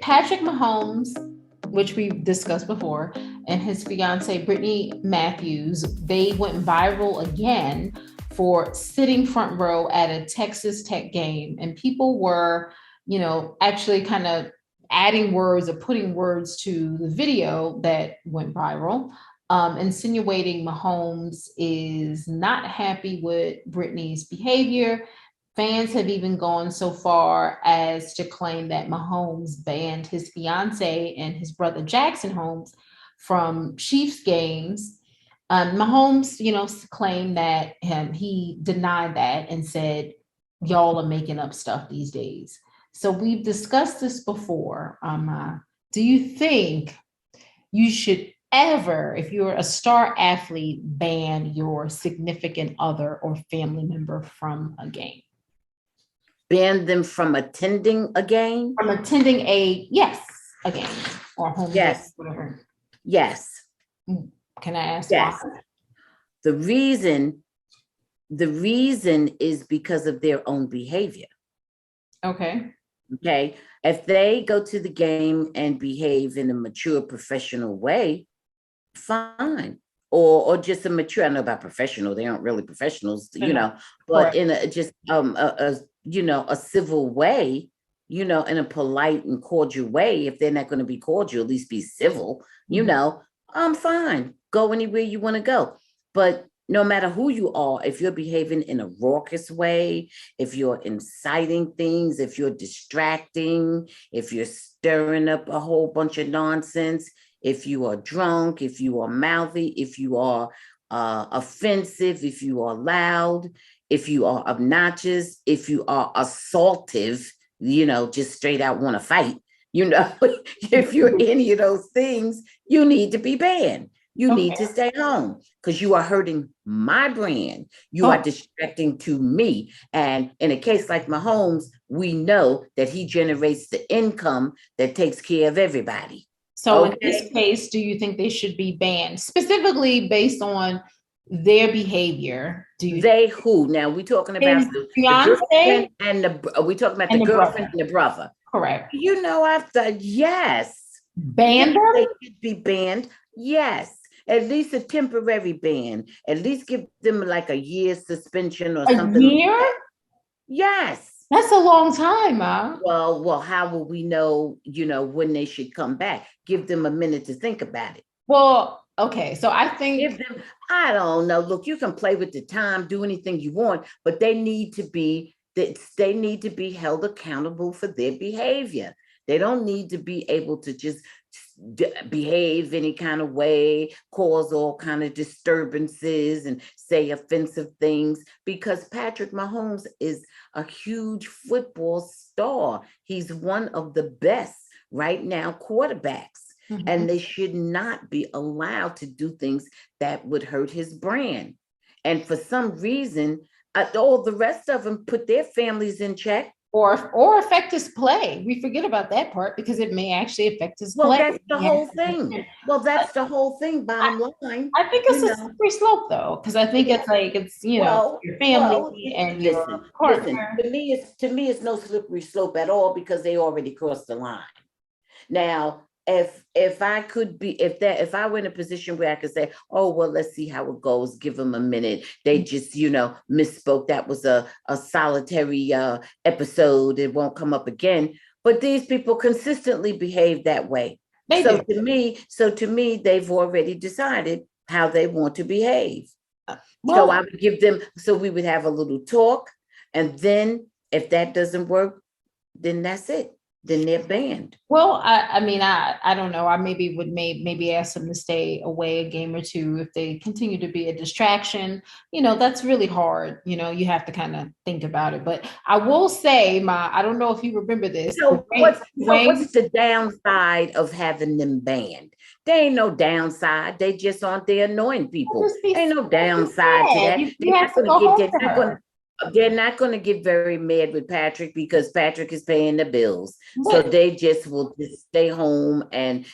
Patrick Mahomes, which we discussed before, and his fiance Brittany Matthews, they went viral again for sitting front row at a Texas Tech game, and people were, actually kind of adding words or putting words to the video that went viral, insinuating Mahomes is not happy with Brittany's behavior. Fans have even gone so far as to claim that Mahomes banned his fiance and his brother Jackson Holmes from Chiefs games. Mahomes, claimed that he denied that and said, y'all are making up stuff these days. So we've discussed this before. Do you think you should ever, if you're a star athlete, ban your significant other or family member from a game? Ban them from attending a game? From attending a game or home game, whatever. Yes. Can I ask yes. why? The reason is because of their own behavior. Okay. If they go to the game and behave in a mature, professional way, fine. Or just a mature, I know about professional, they aren't really professionals, but in a civil way, in a polite and cordial way. If they're not going to be cordial, at least be civil, I'm fine. Go anywhere you want to go. But no matter who you are, if you're behaving in a raucous way, if you're inciting things, if you're distracting, if you're stirring up a whole bunch of nonsense, if you are drunk, if you are mouthy, if you are offensive, if you are loud, if you are obnoxious, if you are assaultive, just straight out want to fight, if you're any of those things, you need to be banned. You need to stay home because you are hurting my brand. You are distracting to me. And in a case like Mahomes, we know that he generates the income that takes care of everybody. So in this case, do you think they should be banned specifically based on their behavior? Who? Now we're talking about the girlfriend and the girlfriend and the brother. Correct. Yes. Ban them? They should be banned. Yes. At least a temporary ban. At least give them like a year's suspension or something. A year? Like yes. That's a long time, Ma. Well, how will we know, when they should come back? Give them a minute to think about it. Well, okay. So I think I don't know. Look, you can play with the time, do anything you want, but they need to be held accountable for their behavior. They don't need to be able to just behave any kind of way, cause all kind of disturbances and say offensive things, because Patrick Mahomes is a huge football star. He's one of the best right now quarterbacks. Mm-hmm. And they should not be allowed to do things that would hurt his brand. And for some reason, all the rest of them put their families in check. Or affect his play. We forget about that part because it may actually affect his play. Well, that's the whole thing. Bottom line. I think it's a slippery slope, though, because I think it's your family and your partner. To me, it's no slippery slope at all because they already crossed the line. Now, if I were in a position where I could say, oh, well, let's see how it goes, give them a minute. They just, misspoke. That was a solitary episode. It won't come up again. But these people consistently behave that way. So to me, they've already decided how they want to behave. So I would give them, so we would have a little talk. And then if that doesn't work, then that's it. Then they're banned. Well, I don't know. I maybe ask them to stay away a game or two if they continue to be a distraction. That's really hard. You have to kind of think about it. But I will say, I don't know if you remember this. So what's the downside of having them banned? There ain't no downside. They just aren't there annoying people. Ain't no downside to that. They're not going to get very mad with Patrick because Patrick is paying the bills. So they just will just stay home and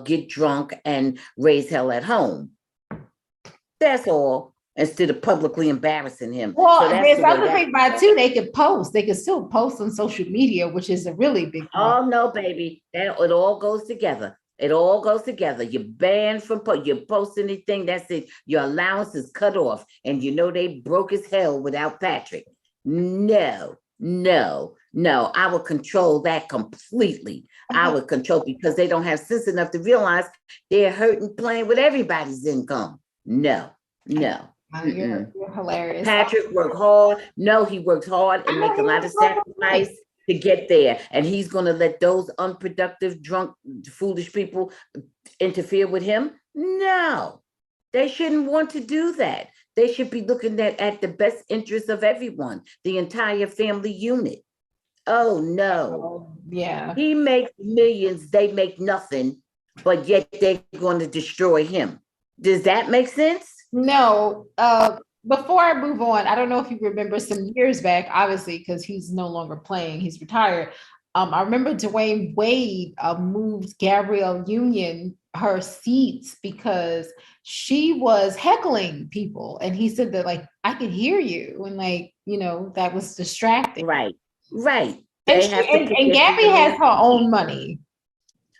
get drunk and raise hell at home. That's all. instead of publicly embarrassing him. Well, So that's there's the way other that. thing about it too. They could post. They could still post on social media, which is a really big problem. Oh no, baby, that it all goes together. It all goes together. You're banned from you post anything. That's it. Your allowance is cut off, and you know they broke as hell without Patrick. No, no, no. I will control that completely. I would control because they don't have sense enough to realize they're hurting playing with everybody's income. No, no. You're hilarious. Patrick worked hard. No, he works hard and make a lot of sacrifice to get there. And he's going to let those unproductive, drunk, foolish people interfere with him? No, they shouldn't want to do that. They should be looking at the best interest of everyone, the entire family unit. Oh, no. Yeah. He makes millions, they make nothing, but yet they're going to destroy him. Does that make sense? No. Before I move on, I don't know if you remember some years back, obviously, because he's no longer playing, he's retired. I remember Dwayne Wade moved Gabrielle Union her seats because she was heckling people. And he said that, like, I could hear you. And, like, that was distracting. Right. And Gabby has her own money.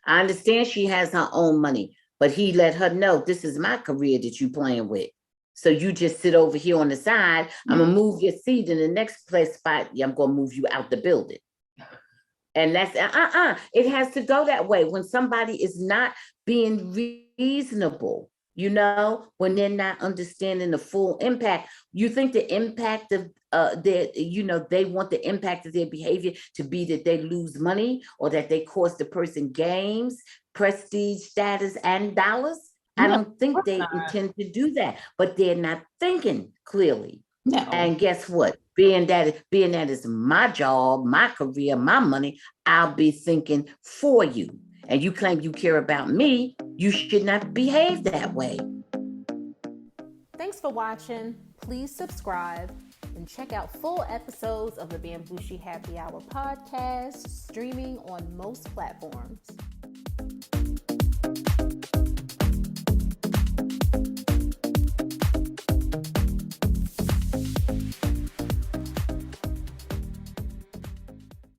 I understand she has her own money, but he let her know this is my career that you're playing with. So you just sit over here on the side. I'm gonna move your seat in the next place spot. I'm gonna move you out the building. And that's it has to go that way. When somebody is not being reasonable, when they're not understanding the full impact, you think the impact of they want the impact of their behavior to be that they lose money or that they cost the person games, prestige, status, and dollars. I don't think they intend to do that, but they're not thinking clearly. No. And guess what? Being that is my job, my career, my money, I'll be thinking for you. And you claim you care about me, you should not behave that way. Thanks for watching. Please subscribe and check out full episodes of the Bamgboshe Happy Hour podcast, streaming on most platforms.